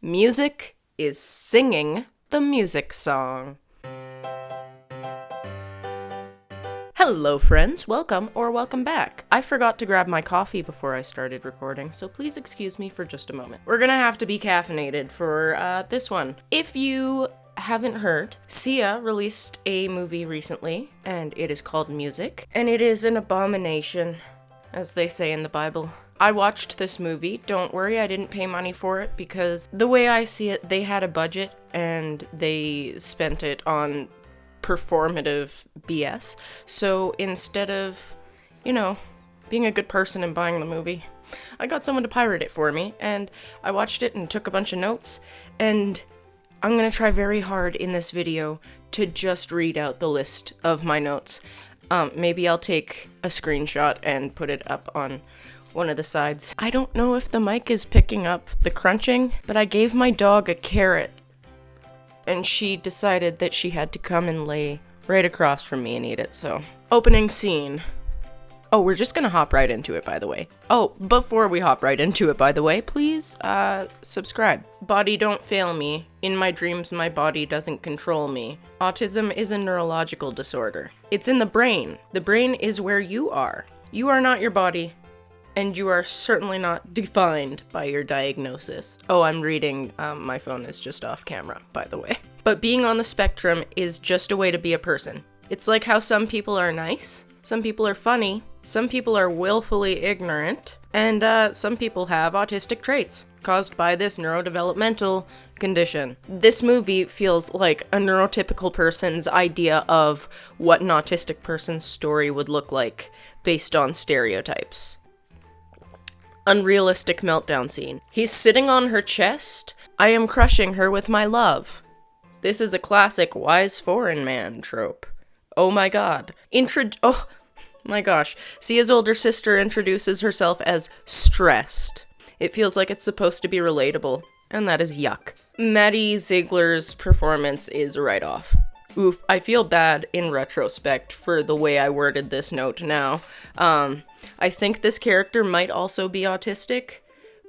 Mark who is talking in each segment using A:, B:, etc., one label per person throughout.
A: Music is singing the music song. Hello friends, welcome or welcome back. I forgot to grab my coffee before I started recording, so please excuse me for just a moment. We're gonna have to be caffeinated for this one. If you haven't heard, Sia released a movie recently, and it is called Music, and it is an abomination, as they say in the Bible. I watched this movie. Don't worry, I didn't pay money for it because the way I see it, they had a budget and they spent it on performative BS. So instead of, being a good person and buying the movie, I got someone to pirate it for me and I watched it and took a bunch of notes, and I'm gonna try very hard in this video to just read out the list of my notes. Maybe I'll take a screenshot and put it up on one of the sides. I don't know if the mic is picking up the crunching, but I gave my dog a carrot, and she decided that she had to come and lay right across from me and eat it, so. Opening scene. Oh, we're just gonna hop right into it, by the way. Oh, before we hop right into it, by the way, please, subscribe. Body don't fail me. In my dreams, my body doesn't control me. Autism is a neurological disorder. It's in the brain. The brain is where you are. You are not your body. And you are certainly not defined by your diagnosis. Oh, I'm reading, my phone is just off camera, by the way. But being on the spectrum is just a way to be a person. It's like how some people are nice, some people are funny, some people are willfully ignorant, and some people have autistic traits caused by this neurodevelopmental condition. This movie feels like a neurotypical person's idea of what an autistic person's story would look like based on stereotypes. Unrealistic meltdown scene. He's sitting on her chest. I am crushing her with my love. This is a classic wise foreign man trope. Oh my god. Oh my gosh. Sia's older sister introduces herself as stressed. It feels like it's supposed to be relatable, and that is yuck. Maddie Ziegler's performance is right off. Oof, I feel bad in retrospect for the way I worded this note now. I think this character might also be autistic,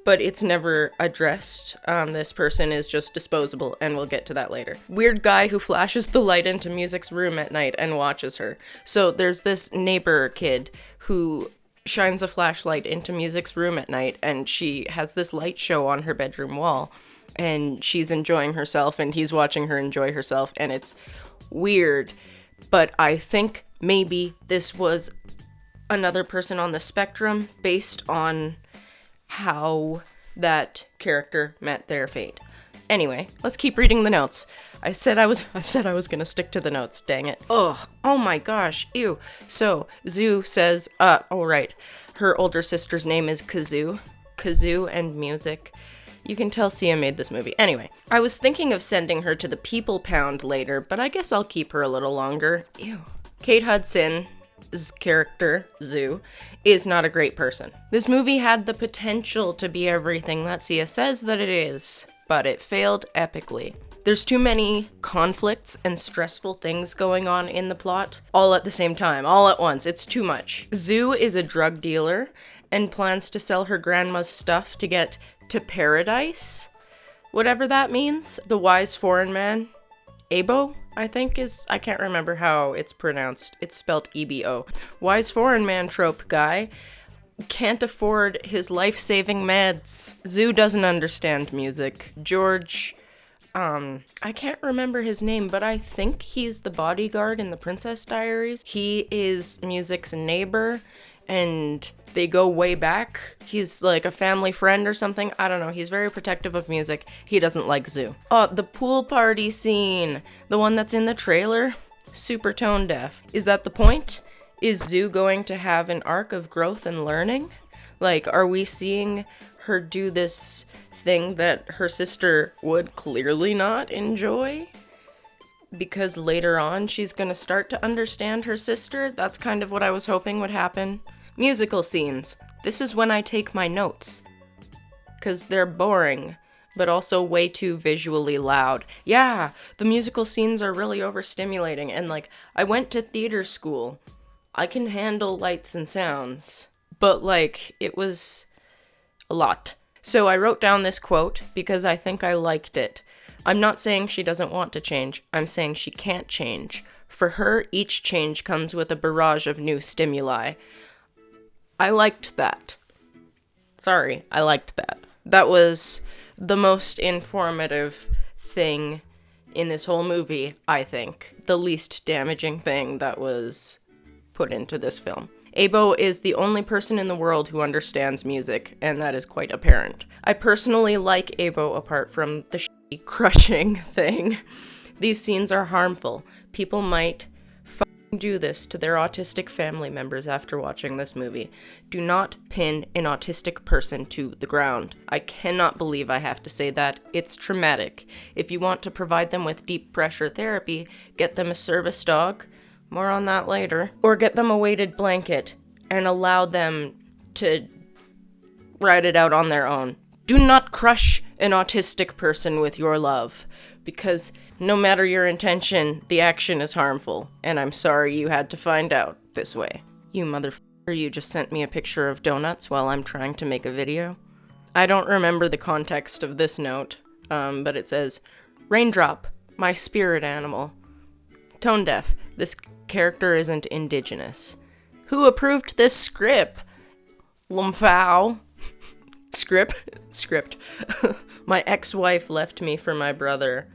A: but it's never addressed. This person is just disposable, and we'll get to that later. Weird guy who flashes the light into Music's room at night and watches her. So there's this neighbor kid who shines a flashlight into Music's room at night, and she has this light show on her bedroom wall, and she's enjoying herself, and he's watching her enjoy herself, and it's weird. But I think maybe this was another person on the spectrum based on how that character met their fate. Anyway, let's keep reading the notes. I said I was gonna stick to the notes, dang it. Ugh, oh my gosh, ew. So, Zoo says, right, her older sister's name is Kazoo. Kazoo and Music. You can tell Sia made this movie. Anyway, I was thinking of sending her to the People Pound later, but I guess I'll keep her a little longer. Ew. Kate Hudson's character, Zoo, is not a great person. This movie had the potential to be everything that Sia says that it is, but it failed epically. There's too many conflicts and stressful things going on in the plot, all at the same time, all at once. It's too much. Zoo is a drug dealer and plans to sell her grandma's stuff to get to paradise, whatever that means. The wise foreign man, Abo, I think I can't remember how it's pronounced. It's spelled EBO. Wise foreign man trope guy can't afford his life-saving meds. Zoo doesn't understand music. George, I can't remember his name, but I think he's the bodyguard in the Princess Diaries. He is Music's neighbor, and they go way back. He's like a family friend or something. I don't know. He's very protective of Music. He doesn't like Zoo. Oh, the pool party scene. The one that's in the trailer. Super tone deaf. Is that the point? Is Zoo going to have an arc of growth and learning? Like, are we seeing her do this thing that her sister would clearly not enjoy? Because later on, she's gonna start to understand her sister? That's kind of what I was hoping would happen. Musical scenes. This is when I take my notes. Because they're boring, but also way too visually loud. Yeah, the musical scenes are really overstimulating, and I went to theater school. I can handle lights and sounds. But it was a lot. So I wrote down this quote because I think I liked it. I'm not saying she doesn't want to change. I'm saying she can't change. For her, each change comes with a barrage of new stimuli. I liked that. Sorry, I liked that. That was the most informative thing in this whole movie, I think. The least damaging thing that was put into this film. Abo is the only person in the world who understands music, and that is quite apparent. I personally like Abo apart from the crushing thing. These scenes are harmful. People might do this to their autistic family members after watching this movie. Do not pin an autistic person to the ground. I cannot believe I have to say that. It's traumatic. If you want to provide them with deep pressure therapy, get them a service dog, more on that later, or get them a weighted blanket and allow them to ride it out on their own. Do not crush an autistic person with your love, because no matter your intention, the action is harmful, and I'm sorry you had to find out this way. You motherfucker, you just sent me a picture of donuts while I'm trying to make a video. I don't remember the context of this note, but it says, Raindrop, my spirit animal. Tone deaf, this character isn't indigenous. Who approved this script? Lumphao. Script. My ex-wife left me for my brother.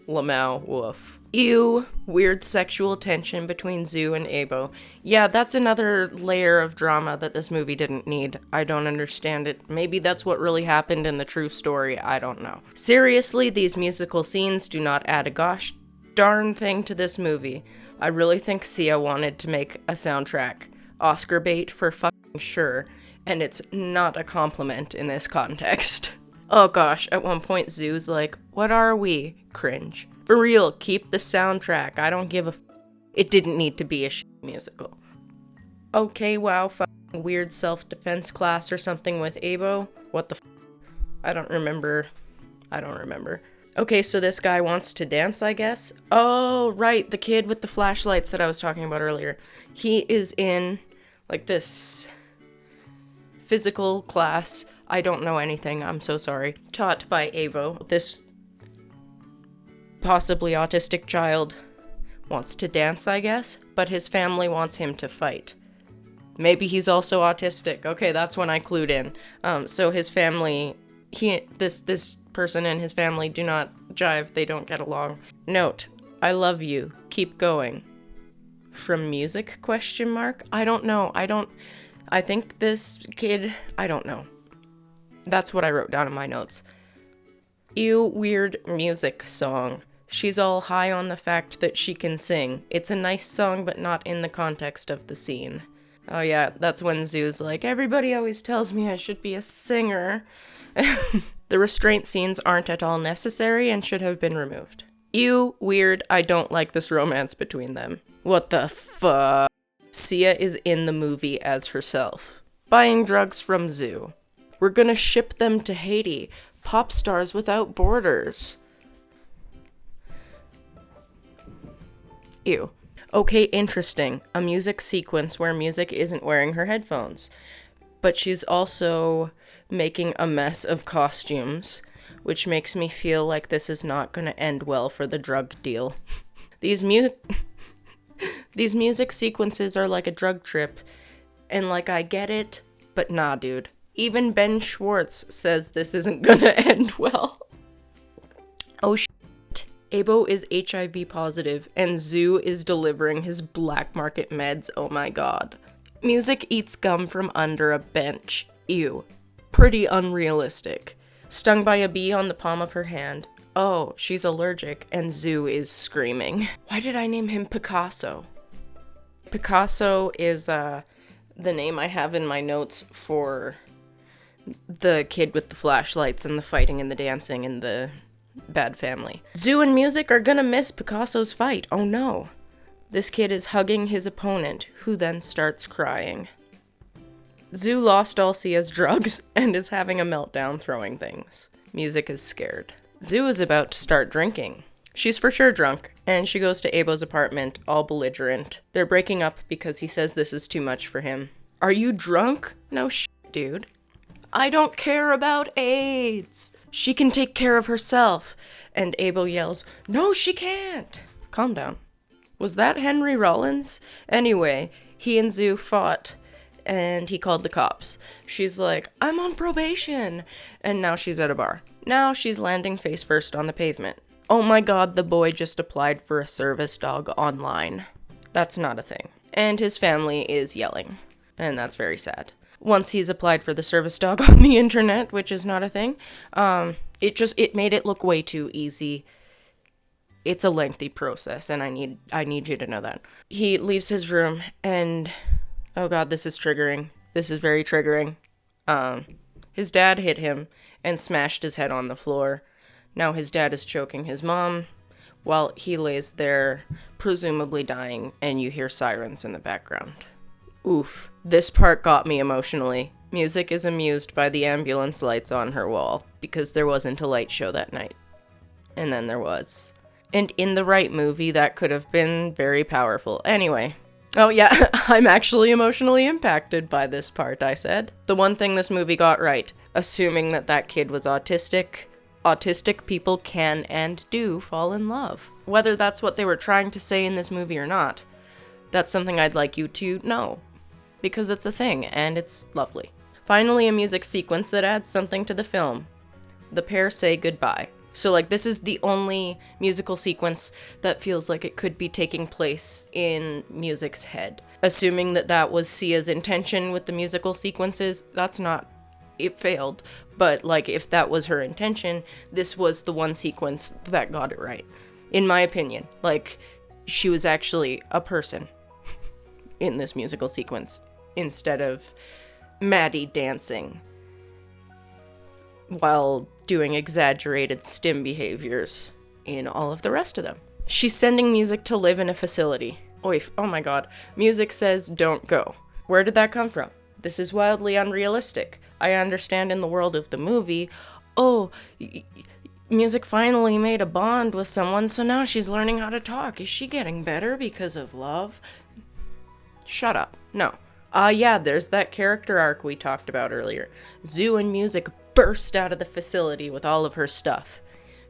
A: Lamau woof. Ew. Weird sexual tension between Zhu and Abo. Yeah, that's another layer of drama that this movie didn't need. I don't understand it. Maybe that's what really happened in the true story. I don't know. Seriously, these musical scenes do not add a gosh darn thing to this movie. I really think Sia wanted to make a soundtrack. Oscar bait for fucking sure. And it's not a compliment in this context. Oh gosh, at one point Zoo's like, what are we? Cringe. For real, keep the soundtrack. I don't give a It didn't need to be a musical. Okay, wow, weird self-defense class or something with Abo? What the I don't remember. Okay, so this guy wants to dance, I guess? Oh, right, the kid with the flashlights that I was talking about earlier. He is in, like, this physical class. I don't know anything, I'm so sorry. Taught by Abo. This possibly autistic child wants to dance, I guess, but his family wants him to fight. Maybe he's also autistic. Okay, that's when I clued in. So his family, this person and his family do not jive, they don't get along. Note, I love you, keep going. From music, question mark? I don't know, I think this kid, I don't know. That's what I wrote down in my notes. Ew, weird music song. She's all high on the fact that she can sing. It's a nice song, but not in the context of the scene. Oh yeah, that's when Zoo's like, everybody always tells me I should be a singer. The restraint scenes aren't at all necessary and should have been removed. Ew, weird, I don't like this romance between them. What the fuck? Sia is in the movie as herself. Buying drugs from Zoo. We're gonna ship them to Haiti. Pop stars without borders. Ew. Okay, interesting. A music sequence where music isn't wearing her headphones. But she's also making a mess of costumes, which makes me feel like this is not gonna end well for the drug deal. These music sequences are like a drug trip, and like I get it, but nah, dude. Even Ben Schwartz says this isn't gonna end well. Oh shit. Abo is HIV positive, and Zoo is delivering his black market meds, oh my god. Music eats gum from under a bench. Ew. Pretty unrealistic. Stung by a bee on the palm of her hand. Oh, she's allergic, and Zoo is screaming. Why did I name him Picasso? Picasso is, the name I have in my notes for the kid with the flashlights and the fighting and the dancing and the bad family. Zoo and music are gonna miss Picasso's fight. Oh no. This kid is hugging his opponent, who then starts crying. Zoo lost all Sia's drugs and is having a meltdown throwing things. Music is scared. Zoo is about to start drinking. She's for sure drunk, and she goes to Abo's apartment, all belligerent. They're breaking up because he says this is too much for him. Are you drunk? No shit, dude. I don't care about AIDS. She can take care of herself. And Abel yells, no, she can't. Calm down. Was that Henry Rollins? Anyway, he and Zoo fought, and he called the cops. She's like, I'm on probation. And now she's at a bar. Now she's landing face first on the pavement. Oh my god, the boy just applied for a service dog online. That's not a thing. And his family is yelling. And that's very sad. Once he's applied for the service dog on the internet, which is not a thing, it made it look way too easy. It's a lengthy process, and I need you to know that. He leaves his room, and oh god, this is triggering. This is very triggering. His dad hit him and smashed his head on the floor. Now his dad is choking his mom while he lays there, presumably dying, and you hear sirens in the background. Oof. This part got me emotionally. Music is amused by the ambulance lights on her wall, because there wasn't a light show that night. And then there was. And in the right movie, that could have been very powerful. Anyway. Oh yeah, I'm actually emotionally impacted by this part, I said. The one thing this movie got right, assuming that kid was autistic people can and do fall in love. Whether that's what they were trying to say in this movie or not, that's something I'd like you to know. Because it's a thing, and it's lovely. Finally, a music sequence that adds something to the film. The pair say goodbye. So, this is the only musical sequence that feels like it could be taking place in music's head. Assuming that was Sia's intention with the musical sequences, that's not... It failed. But, if that was her intention, this was the one sequence that got it right. In my opinion. She was actually a person in this musical sequence, instead of Maddie dancing while doing exaggerated stim behaviors in all of the rest of them. She's sending music to live in a facility. Oh my god. Music says don't go. Where did that come from? This is wildly unrealistic. I understand in the world of the movie, music finally made a bond with someone, so now she's learning how to talk. Is she getting better because of love? Shut up. No. Yeah, there's that character arc we talked about earlier. Zoo and music burst out of the facility with all of her stuff.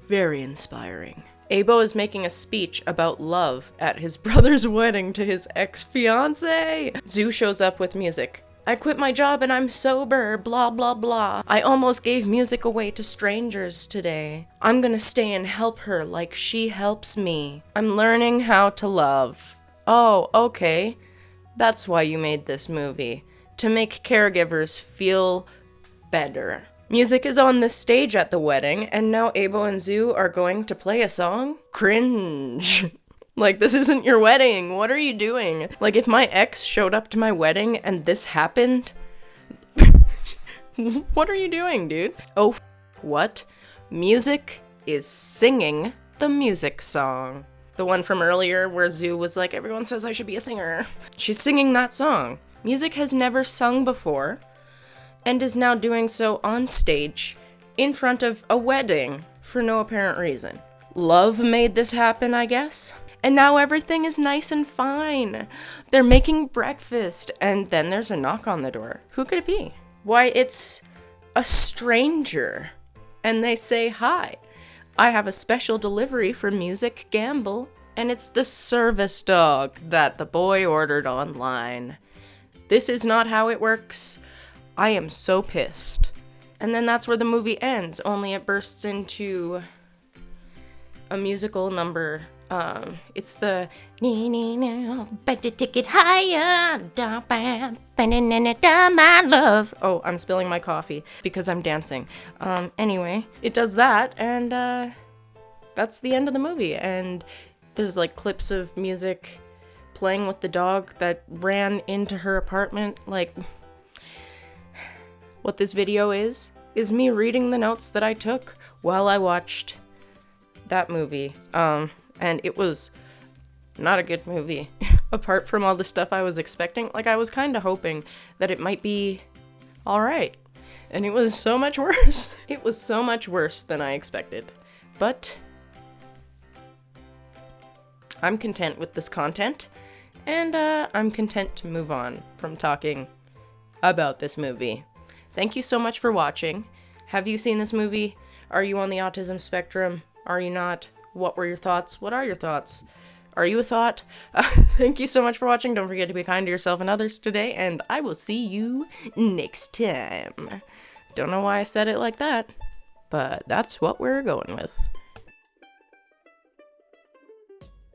A: Very inspiring. Abo is making a speech about love at his brother's wedding to his ex-fiancée. Zoo shows up with music. I quit my job and I'm sober, blah blah blah. I almost gave music away to strangers today. I'm gonna stay and help her like she helps me. I'm learning how to love. Oh, okay. That's why you made this movie. To make caregivers feel better. Music is on the stage at the wedding, and now Abo and Zoo are going to play a song? Cringe. This isn't your wedding. What are you doing? If my ex showed up to my wedding and this happened... What are you doing, dude? Oh, what? Music is singing the music song. The one from earlier where Zoo was like, everyone says I should be a singer. She's singing that song. Music has never sung before, and is now doing so on stage in front of a wedding for no apparent reason. Love made this happen, I guess. And now everything is nice and fine. They're making breakfast, and then there's a knock on the door. Who could it be? Why, it's a stranger. And they say hi. I have a special delivery for Music Gamble, and it's the service dog that the boy ordered online. This is not how it works. I am so pissed. And then that's where the movie ends, only it bursts into a musical number. It's the bet the ticket higher, my love. Oh, I'm spilling my coffee because I'm dancing. Anyway, it does that, and that's the end of the movie. And there's clips of music playing with the dog that ran into her apartment. What this video is me reading the notes that I took while I watched that movie. And it was not a good movie. Apart from all the stuff I was expecting, I was kind of hoping that it might be alright. And it was so much worse. It was so much worse than I expected. But I'm content with this content, and I'm content to move on from talking about this movie. Thank you so much for watching. Have you seen this movie? Are you on the autism spectrum? Are you not? What were your thoughts? What are your thoughts? Are you a thought? Thank you so much for watching. Don't forget to be kind to yourself and others today, and I will see you next time. Don't know why I said it like that, but that's what we're going with.